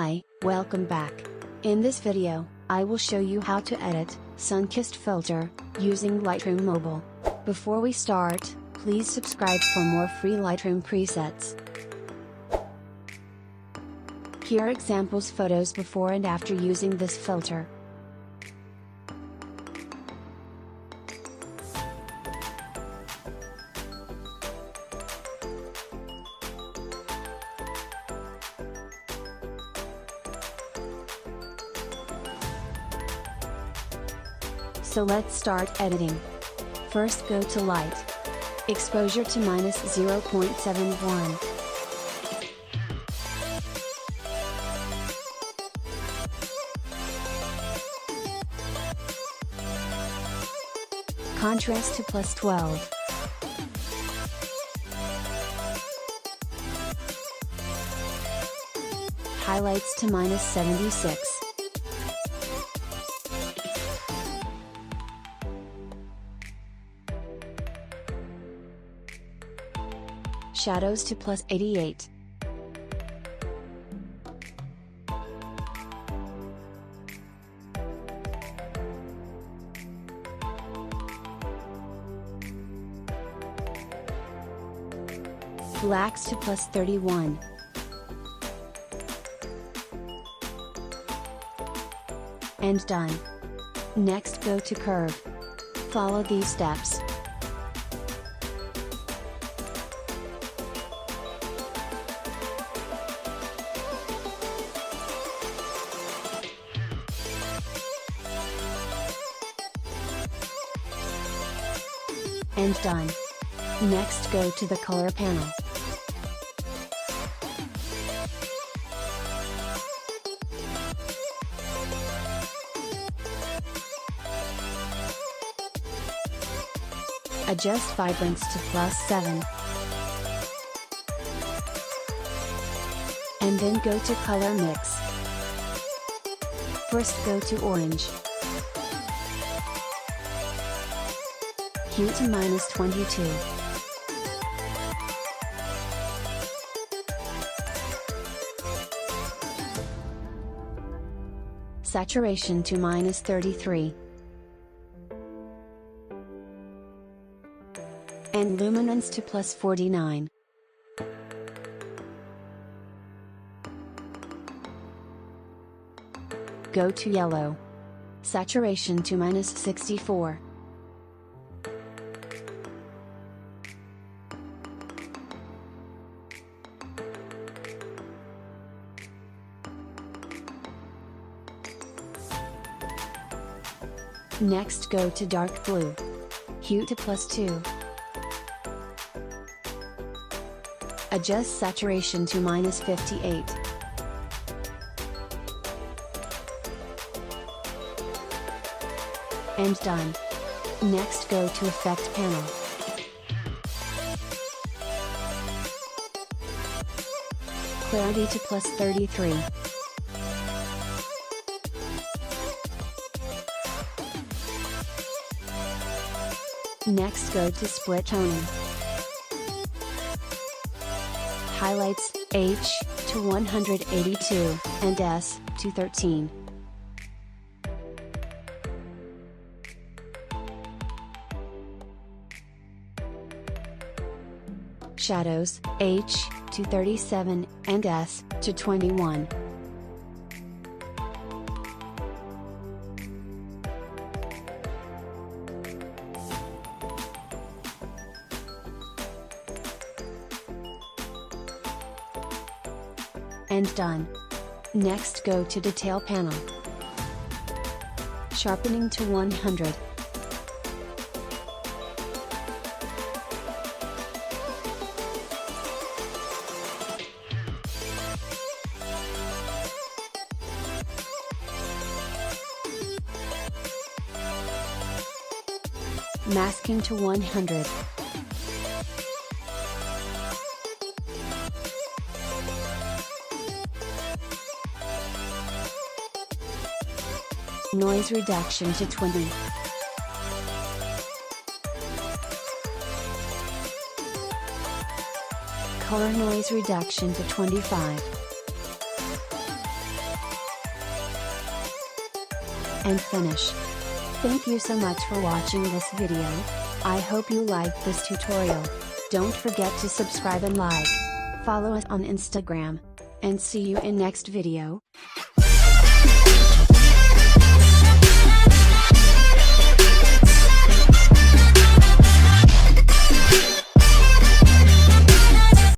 Hi, welcome back. In this video, I will show you how to edit Sunkissed filter using Lightroom Mobile. Before we start, please subscribe for more free Lightroom presets. Here are examples photos before and after using this filter. So let's start editing. First go to Light. Exposure to -0.71. Contrast to +12. Highlights to -76. Shadows to +88. Blacks to +31. And done. Next go to Curve. Follow these steps. And done. Next go to the Color panel. Adjust Vibrance to +7. And then go to Color Mix. First go to Orange. Hue to -22. Saturation to -33. And luminance to +49. Go to Yellow. Saturation to -64. Next go to Dark Blue. Hue to +2. Adjust saturation to -58. And done. Next go to Effect panel. Clarity to +33. Next go to Split toning. Highlights, H, to 182, and S, to 13. Shadows, H, to 37, and S, to 21. And done. Next go to Detail panel. Sharpening to 100. Masking to 100. Noise reduction to 20. Color noise reduction to 25. and finish. Thank you so much for watching this video. I hope you liked this tutorial. Don't forget to subscribe and like. Follow us on Instagram. And see you in next video.